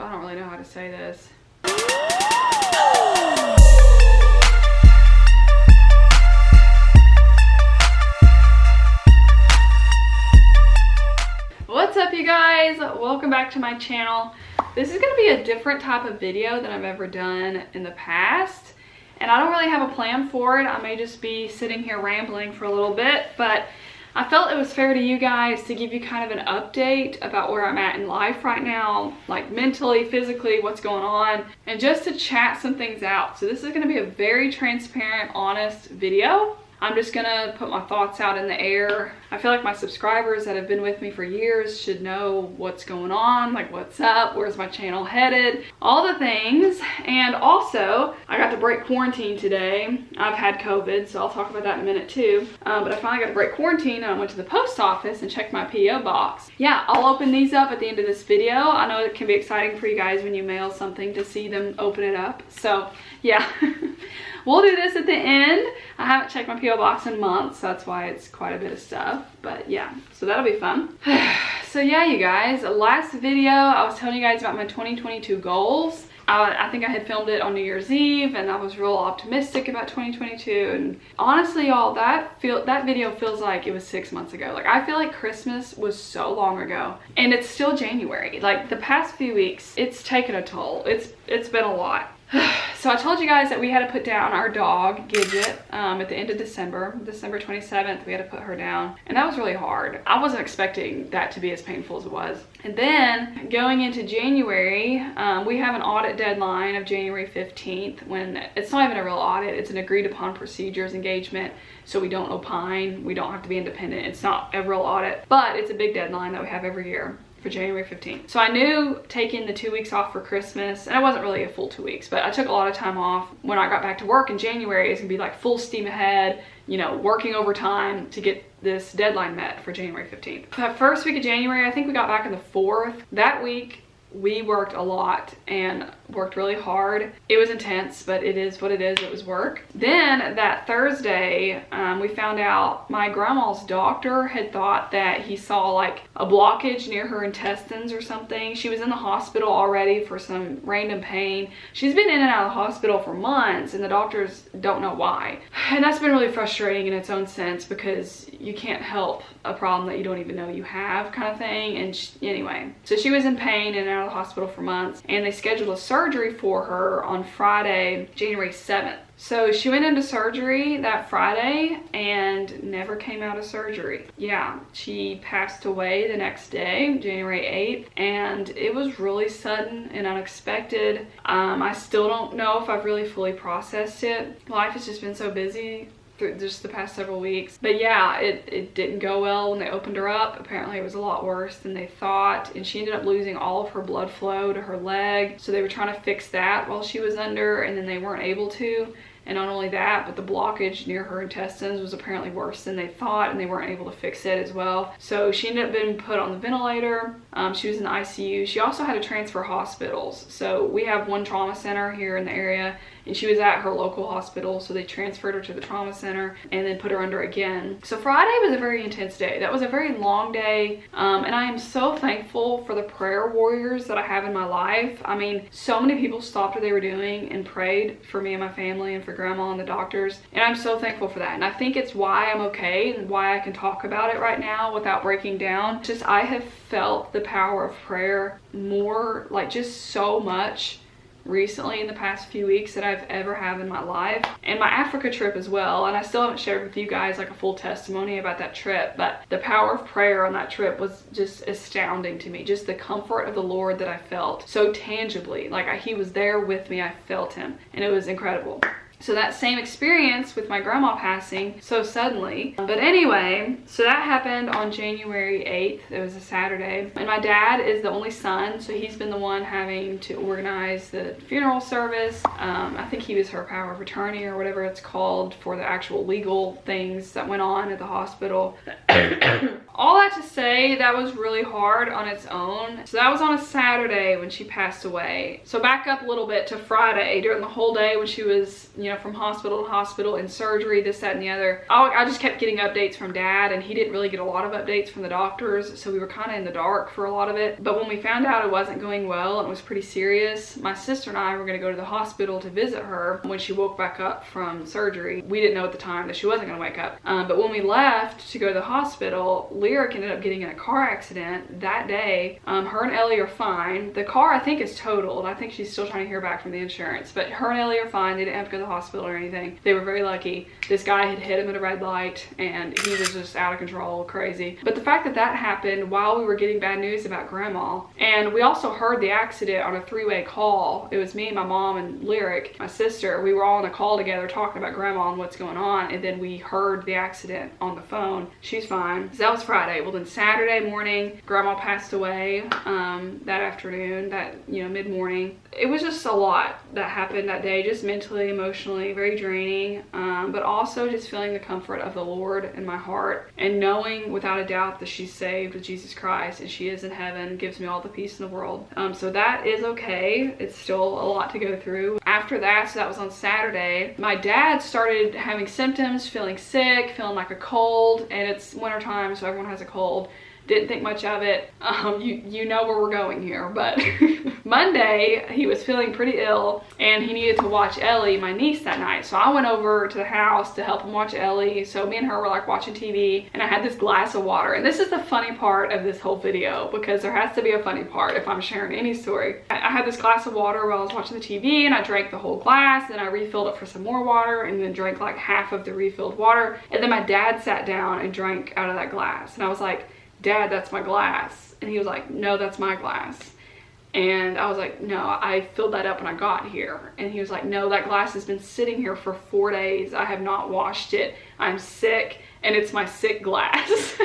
I don't really know how to say this. What's up, you guys? Welcome back to my channel. This is gonna be a different type of video than I've ever done in the past, and I don't really have a plan for it. I may just be sitting here rambling for a little bit, but I felt it was fair to you guys to give you kind of an update about where I'm at in life right now, like mentally, physically, what's going on, and just to chat some things out. So this is gonna be a very transparent, honest video. I'm just gonna put my thoughts out in the air. I feel like my subscribers that have been with me for years should know what's going on, like what's up, where's my channel headed, all the things. And also, I got to break quarantine today. I've had COVID, so I'll talk about that in a minute too. But I finally got to break quarantine, and I went to the post office and checked my P.O. box. Yeah, I'll open these up at the end of this video. I know it can be exciting for you guys when you mail something to see them open it up. So yeah. We'll do this at the end. I haven't checked my P.O. box in months, so that's why it's quite a bit of stuff. But yeah, so that'll be fun. So yeah, you guys, last video I was telling you guys about my 2022 goals. I think I had filmed it on New Year's Eve, and I was real optimistic about 2022. And honestly, y'all, that video feels like it was 6 months ago. Like, I feel like Christmas was so long ago, and it's still January. Like, the past few weeks, it's taken a toll. It's been a lot. So I told you guys that we had to put down our dog, Gidget, at the end of December 27th, we had to put her down. And that was really hard. I wasn't expecting that to be as painful as it was. And then going into January, we have an audit deadline of January 15th, when it's not even a real audit, it's an agreed upon procedures engagement. So we don't opine, we don't have to be independent. It's not a real audit, but it's a big deadline that we have every year for January 15th. So I knew taking the 2 weeks off for Christmas, and it wasn't really a full 2 weeks, but I took a lot of time off. When I got back to work in January, it's gonna be like full steam ahead, you know, working overtime to get this deadline met for January 15th. That first week of January, I think we got back on the 4th. That week, we worked a lot and worked really hard. It was intense, but it is what it is. It was work. Then that Thursday, we found out my grandma's doctor had thought that he saw like a blockage near her intestines or something. She was in the hospital already for some random pain. She's been in and out of the hospital for months, and the doctors don't know why. And that's been really frustrating in its own sense, because you can't help a problem that you don't even know you have, kind of thing. And anyway, so she was in pain and out of the hospital for months, and they scheduled a surgery for her on Friday, January 7th. So she went into surgery that Friday and never came out of surgery. Yeah, she passed away the next day, January 8th, and it was really sudden and unexpected. I still don't know if I've really fully processed it. Life has just been so busy through just the past several weeks. But yeah, it didn't go well when they opened her up. Apparently it was a lot worse than they thought, and she ended up losing all of her blood flow to her leg. So they were trying to fix that while she was under, and then they weren't able to. And not only that, but the blockage near her intestines was apparently worse than they thought, and they weren't able to fix it as well. So she ended up being put on the ventilator. She was in the ICU. She also had to transfer hospitals. So we have one trauma center here in the area, and she was at her local hospital, so they transferred her to the trauma center and then put her under again. So Friday was a very intense day. That was a very long day, and I am so thankful for the prayer warriors that I have in my life. I mean, so many people stopped what they were doing and prayed for me and my family and for grandma and the doctors, and I'm so thankful for that. And I think it's why I'm okay and why I can talk about it right now without breaking down. Just, I have felt the power of prayer more, like just so much recently in the past few weeks that I've ever have in my life. And my Africa trip as well, and I still haven't shared with you guys like a full testimony about that trip, but the power of prayer on that trip was just astounding to me. Just the comfort of the Lord that I felt so tangibly, like he was there with me. I felt him, and it was incredible. So that same experience with my grandma passing so suddenly. But anyway, so that happened on January 8th. It was a Saturday. And my dad is the only son, so he's been the one having to organize the funeral service. I think he was her power of attorney or whatever it's called for the actual legal things that went on at the hospital. All that to say, that was really hard on its own. So that was on a Saturday when she passed away. So back up a little bit to Friday. During the whole day when she was, you know, from hospital to hospital and surgery, this, that, and the other. I just kept getting updates from Dad, and he didn't really get a lot of updates from the doctors, so we were kind of in the dark for a lot of it. But when we found out it wasn't going well and it was pretty serious, my sister and I were going to go to the hospital to visit her when she woke back up from surgery. We didn't know at the time that she wasn't going to wake up. But when we left to go to the hospital, Lyric ended up getting in a car accident that day. Her and Ellie are fine. The car, I think, is totaled. I think she's still trying to hear back from the insurance, but her and Ellie are fine. They didn't have to go to the hospital or anything. They were very lucky. This guy had hit him at a red light and he was just out of control, crazy. But the fact that that happened while we were getting bad news about Grandma, and we also heard the accident on a three-way call. It was me, my mom, and Lyric, my sister. We were all on a call together talking about Grandma and what's going on, and then we heard the accident on the phone. She's fine. So that was Friday. Well, then Saturday morning, Grandma passed away that afternoon, that, you know, mid-morning. It was just a lot that happened that day, just mentally, emotionally, very draining, but also just feeling the comfort of the Lord in my heart and knowing without a doubt that she's saved with Jesus Christ and she is in heaven gives me all the peace in the world. So that is okay. It's still a lot to go through. After that, so that was on Saturday, my dad started having symptoms, feeling sick, feeling like a cold, and it's wintertime, so everyone has a cold. Didn't think much of it. You know where we're going here, but Monday he was feeling pretty ill and he needed to watch Ellie, my niece, that night. So I went over to the house to help him watch Ellie. So me and her were like watching TV, and I had this glass of water. And this is the funny part of this whole video, because there has to be a funny part if I'm sharing any story. I had this glass of water while I was watching the TV, and I drank the whole glass, and I refilled it for some more water, and then drank like half of the refilled water. And then my dad sat down and drank out of that glass, and I was like, Dad, that's my glass. And he was like, no, that's my glass. And I was like, no, I filled that up when I got here. And he was like, no, that glass has been sitting here for 4 days. I have not washed it. I'm sick, and it's my sick glass.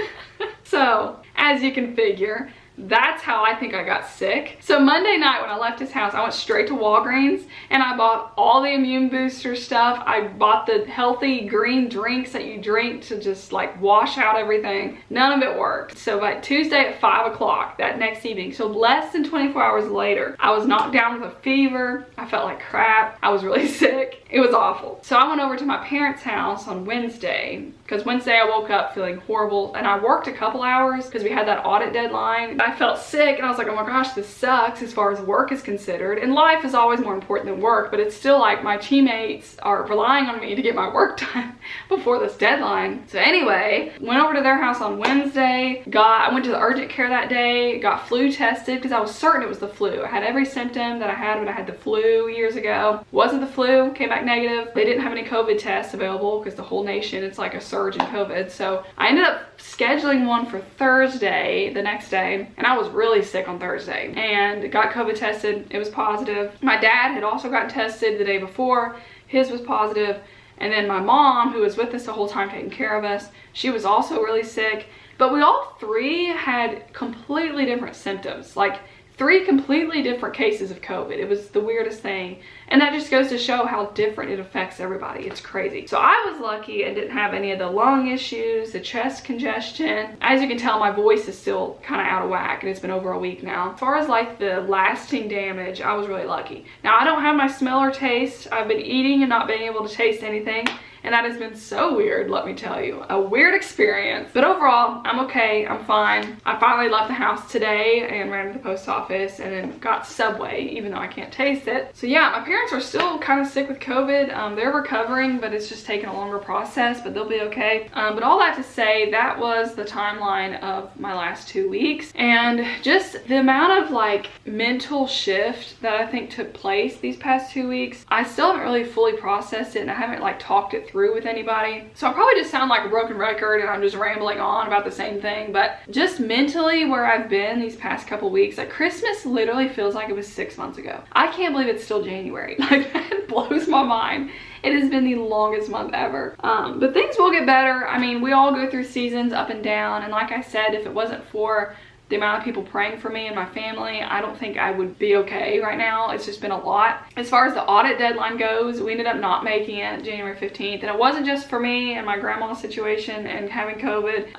So, as you can figure, that's how I think I got sick. So Monday night when I left his house, I went straight to Walgreens and I bought all the immune booster stuff. I bought the healthy green drinks that you drink to just like wash out everything. None of it worked. So by Tuesday at 5 o'clock that next evening, so less than 24 hours later, I was knocked down with a fever. I felt like crap. I was really sick. It was awful. So I went over to my parents' house on Wednesday, because Wednesday I woke up feeling horrible, and I worked a couple hours because we had that audit deadline. I felt sick and I was like, oh my gosh, this sucks as far as work is considered. And life is always more important than work, but it's still like my teammates are relying on me to get my work done before this deadline. So anyway, went over to their house on Wednesday. I went to the urgent care that day, got flu tested because I was certain it was the flu. I had every symptom that I had when I had the flu years ago. Wasn't the flu, came back negative. They didn't have any COVID tests available because the whole nation, it's like a surge in COVID. So I ended up scheduling one for Thursday, the next day, and I was really sick on Thursday and got COVID tested. It was positive. My dad had also gotten tested the day before. His was positive. And then my mom, who was with us the whole time taking care of us, she was also really sick. But we all three had completely different symptoms, like 3 completely different cases of COVID. It was the weirdest thing. And that just goes to show how different it affects everybody. It's crazy. So I was lucky and didn't have any of the lung issues, the chest congestion. As you can tell, my voice is still kind of out of whack, and it's been over a week now. As far as like the lasting damage, I was really lucky. Now I don't have my smell or taste. I've been eating and not being able to taste anything. And that has been so weird, let me tell you. A weird experience. But overall, I'm okay, I'm fine. I finally left the house today and ran to the post office and then got Subway, even though I can't taste it. So yeah, my parents are still kind of sick with COVID. They're recovering, but it's just taking a longer process, but they'll be okay. But all that to say, that was the timeline of my last 2 weeks. And just the amount of like mental shift that I think took place these past 2 weeks, I still haven't really fully processed it, and I haven't like talked it through with anybody. So I'll probably just sound like a broken record and I'm just rambling on about the same thing, but just mentally where I've been these past couple weeks, like Christmas literally feels like it was 6 months ago. I can't believe it's still January. Like that blows my mind. It has been the longest month ever. But things will get better. I mean, we all go through seasons up and down, and like I said, if it wasn't for the amount of people praying for me and my family, I don't think I would be okay right now. It's just been a lot. As far as the audit deadline goes, we ended up not making it January 15th. And it wasn't just for me and my grandma's situation and having COVID.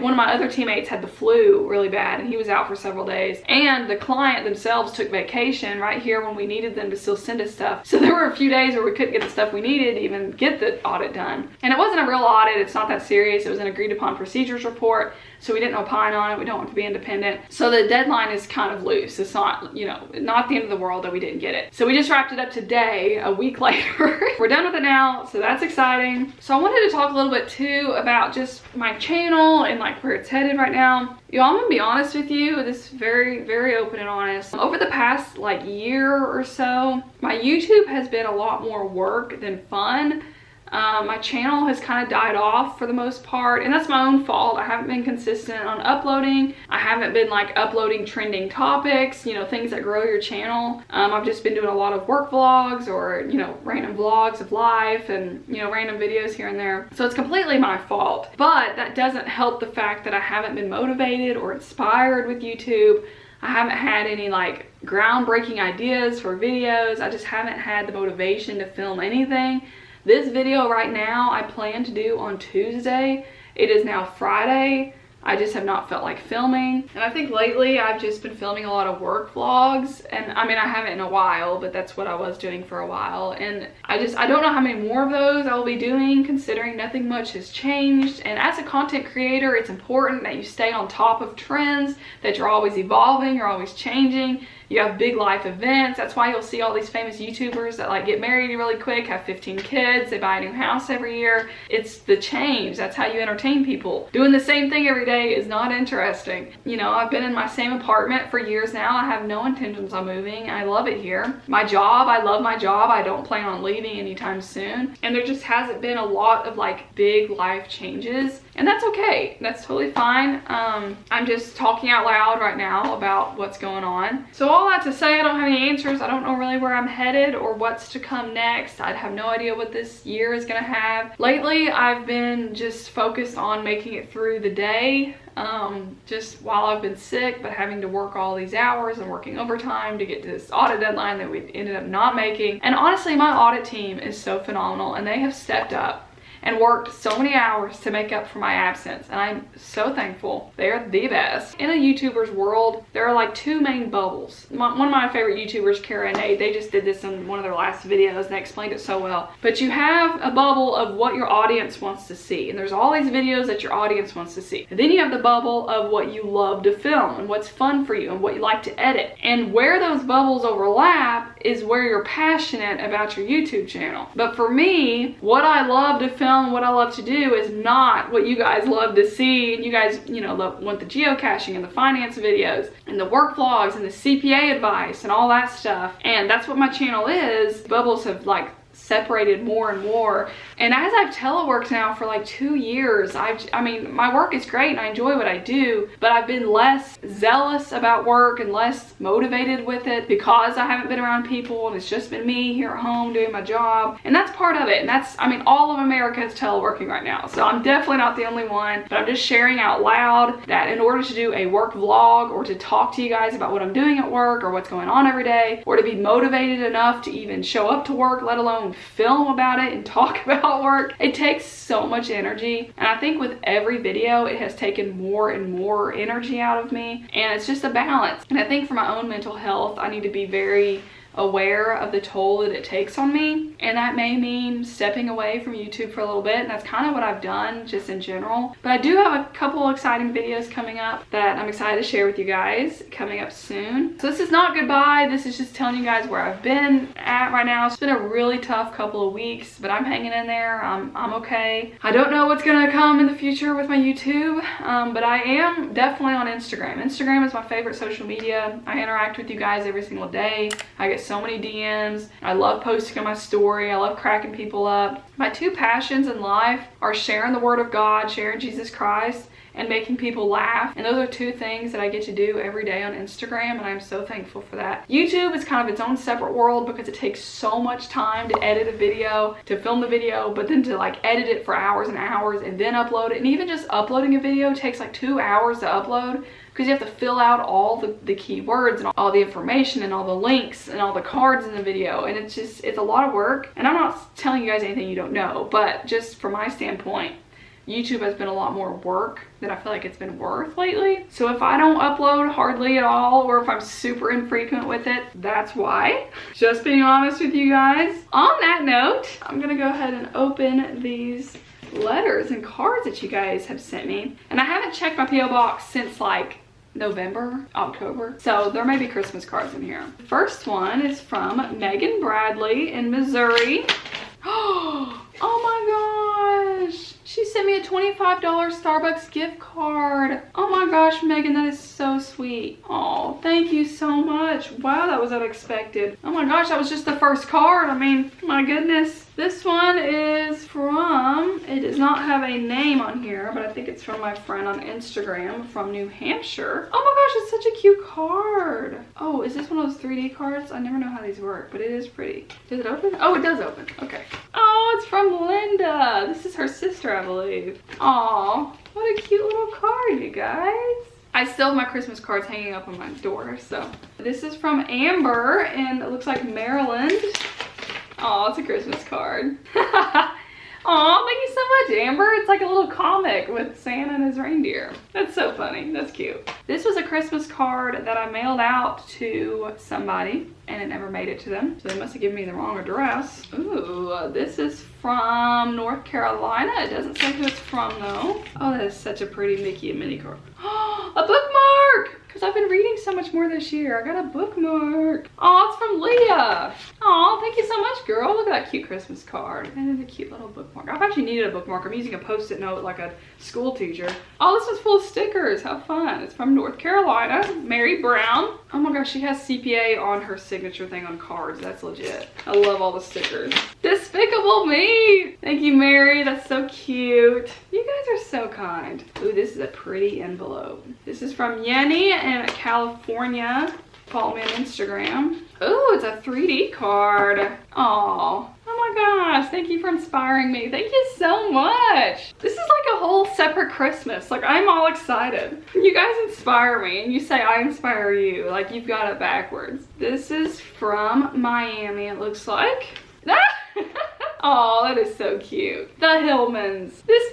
One of my other teammates had the flu really bad and he was out for several days. And the client themselves took vacation right here when we needed them to still send us stuff. So there were a few days where we couldn't get the stuff we needed to even get the audit done. And it wasn't a real audit. It's not that serious. It was an agreed upon procedures report. So we didn't opine on it. We don't want to be independent. So the deadline is kind of loose. It's not, you know, not the end of the world that we didn't get it. So we just wrapped it up today, a week later. We're done with it now, so that's exciting. So I wanted to talk a little bit too about just my channel and like where it's headed right now. Y'all, I'm gonna be honest with you. This is very, very open and honest. Over the past like year or so, my YouTube has been a lot more work than fun. My channel has kind of died off for the most part, and that's my own fault. I haven't been consistent on uploading. I haven't been like uploading trending topics, you know, things that grow your channel. I've just been doing a lot of work vlogs or, you know, random vlogs of life and, you know, random videos here and there. So it's completely my fault, but that doesn't help the fact that I haven't been motivated or inspired with YouTube. I haven't had any like groundbreaking ideas for videos. I just haven't had the motivation to film anything. This video right now I plan to do on Tuesday. It is now Friday. I just have not felt like filming. And I think lately I've just been filming a lot of work vlogs. And I mean, I haven't in a while, but that's what I was doing for a while. And I don't know how many more of those I will be doing, considering nothing much has changed. And as a content creator, it's important that you stay on top of trends, that you're always evolving, you're always changing. You have big life events. That's why you'll see all these famous YouTubers that like get married really quick, have 15 kids, they buy a new house every year. It's the change. That's how you entertain people. Doing the same thing every day is not interesting. You know, I've been in my same apartment for years now. I have no intentions on moving. I love it here. My job, I love my job. I don't plan on leaving anytime soon. And there just hasn't been a lot of like big life changes. And that's okay. That's totally fine. I'm just talking out loud right now about what's going on. So all that to say, I don't have any answers. I don't know really where I'm headed or what's to come next. I have no idea what this year is gonna have. Lately, I've been just focused on making it through the day. Just while I've been sick, but having to work all these hours and working overtime to get to this audit deadline that we ended up not making. And honestly, my audit team is so phenomenal and they have stepped up and worked so many hours to make up for my absence, and I'm so thankful. They're the best. In a YouTuber's world, there are like two main bubbles. One of my favorite YouTubers, Kara and Nate, they just did this in one of their last videos and they explained it so well. But you have a bubble of what your audience wants to see, and there's all these videos that your audience wants to see. And then you have the bubble of what you love to film and what's fun for you and what you like to edit. And where those bubbles overlap is where you're passionate about your YouTube channel. But for me, what I love to film, what I love to do is not what you guys love to see. And you guys, you know, want the geocaching and the finance videos and the work vlogs and the CPA advice and all that stuff. And that's what my channel is. Bubbles have like separated more and more. And as I've teleworked now for like 2 years, I mean, my work is great and I enjoy what I do, but I've been less zealous about work and less motivated with it because I haven't been around people and it's just been me here at home doing my job. And that's part of it. And that's, I mean, all of America is teleworking right now. So I'm definitely not the only one, but I'm just sharing out loud that in order to do a work vlog or to talk to you guys about what I'm doing at work or what's going on every day, or to be motivated enough to even show up to work, let alone film about it and talk about work, it takes so much energy. And I think with every video it has taken more and more energy out of me, and it's just a balance. And I think for my own mental health, I need to be very aware of the toll that it takes on me, and that may mean stepping away from YouTube for a little bit, and that's kind of what I've done just in general. But I do have a couple exciting videos coming up that I'm excited to share with you guys coming up soon. So this is not goodbye, this is just telling you guys where I've been at right now. It's been a really tough couple of weeks, but I'm hanging in there. I'm okay. I don't know what's gonna come in the future with my YouTube, but I am definitely on Instagram. Instagram is my favorite social media. I interact with you guys every single day. I get so many DMs. I love posting on my story. I love cracking people up. My two passions in life are sharing the word of God, sharing Jesus Christ, and making people laugh. And those are two things that I get to do every day on Instagram, and I'm so thankful for that. YouTube is kind of its own separate world because it takes so much time to edit a video, to film the video, but then to like edit it for hours and hours and then upload it. And even just uploading a video takes like 2 hours to upload. because you have to fill out all the keywords and all the information and all the links and all the cards in the video, and it's a lot of work. And I'm not telling you guys anything you don't know, but just from my standpoint, YouTube has been a lot more work than I feel like it's been worth lately. So if I don't upload hardly at all, or if I'm super infrequent with it, that's why. Just being honest with you guys. On that note, I'm gonna go ahead and open these letters and cards that you guys have sent me. And I haven't checked my P.O. box since like November, October. So there may be Christmas cards in here. The first one is from Megan Bradley in Missouri. Oh my gosh. She sent me a $25 Starbucks gift card. Oh my gosh, Megan, that is so sweet. Oh, thank you so much. Wow, that was unexpected. Oh my gosh, that was just the first card. I mean, my goodness. This one is from, it does not have a name on here, but I think it's from my friend on Instagram from New Hampshire. Oh my gosh, it's such a cute card. Oh, is this one of those 3D cards? I never know how these work, but it is pretty. Does it open? Oh, it does open. Okay. Oh, it's from Linda. This is her sister, I believe. Aw, what a cute little card, you guys. I still have my Christmas cards hanging up on my door, so. This is from Amber, and it looks like Maryland. Oh, it's a Christmas card. Aw, thank you so much, Amber. It's like a little comic with Santa and his reindeer. That's so funny. That's cute. This was a Christmas card that I mailed out to somebody, and it never made it to them. So they must have given me the wrong address. Ooh, this is from North Carolina. It doesn't say who it's from, though. Oh, that is such a pretty Mickey and Minnie card. A bookmark! Because I've been reading so much more this year. I got a bookmark. Oh, it's from Leah. Oh, thank you so much, girl. Look at that cute Christmas card. And then a cute little bookmark. I've actually needed a bookmark. I'm using a Post-it note like a school teacher. Oh, this is full of stickers. How fun. It's from North Carolina. Mary Brown. Oh my gosh, she has CPA on her signature thing on cards. That's legit. I love all the stickers. Despicable Me. Thank you, Mary. That's so cute. You guys are so kind. Ooh, this is a pretty envelope. This is from Yenny in California. Follow me on Instagram. Ooh, it's a 3D card. Aw. Oh my gosh, thank you for inspiring me. Thank you so much. This is like a whole separate Christmas. Like, I'm all excited. You guys inspire me, and you say I inspire you. Like, you've got it backwards. This is from Miami, it looks like. Oh, that is so cute. The Hillmans. This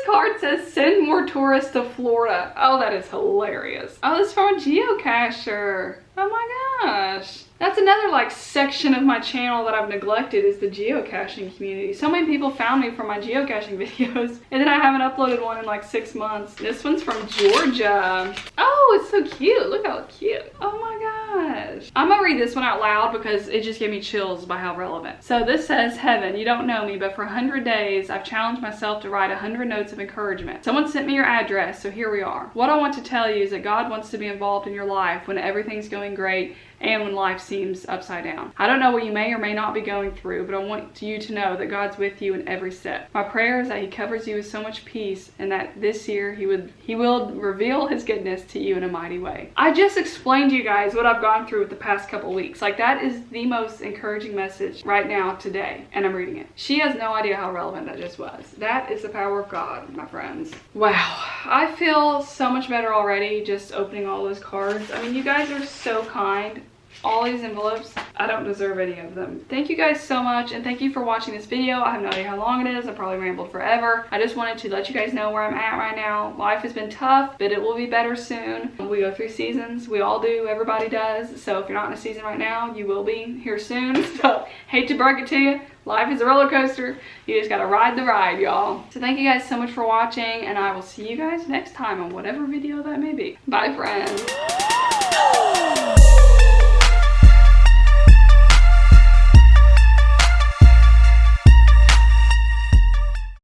card says, send more tourists to Florida. Oh, that is hilarious. Oh, this is from a geocacher. Oh my gosh. That's another like section of my channel that I've neglected, is the geocaching community. So many people found me from my geocaching videos, and then I haven't uploaded one in like 6 months. This one's from Georgia. Oh, it's so cute. Look how cute. Oh my gosh. I'm gonna read this one out loud because it just gave me chills by how relevant. So this says, Heaven, you don't know me, but for 100 days, I've challenged myself to write 100 notes of encouragement. Someone sent me your address, so here we are. What I want to tell you is that God wants to be involved in your life when everything's going great and when life seems upside down. I don't know what you may or may not be going through, but I want you to know that God's with you in every step. My prayer is that He covers you with so much peace, and that this year He will reveal His goodness to you in a mighty way. I just explained to you guys what I've gone through with the past couple weeks. Like, that is the most encouraging message right now today, and I'm reading it. She has no idea how relevant that just was. That is the power of God, my friends. Wow, I feel so much better already just opening all those cards. I mean, you guys are so kind. All these envelopes, I don't deserve any of them. Thank you guys so much, and thank you for watching this video. I have no idea how long it is. I probably rambled forever. I just wanted to let you guys know where I'm at right now. Life has been tough, but it will be better soon. We go through seasons. We all do. Everybody does. So if you're not in a season right now, you will be here soon. So hate to break it to you. Life is a roller coaster. You just gotta ride the ride, y'all. So thank you guys so much for watching, and I will see you guys next time on whatever video that may be. Bye, friends.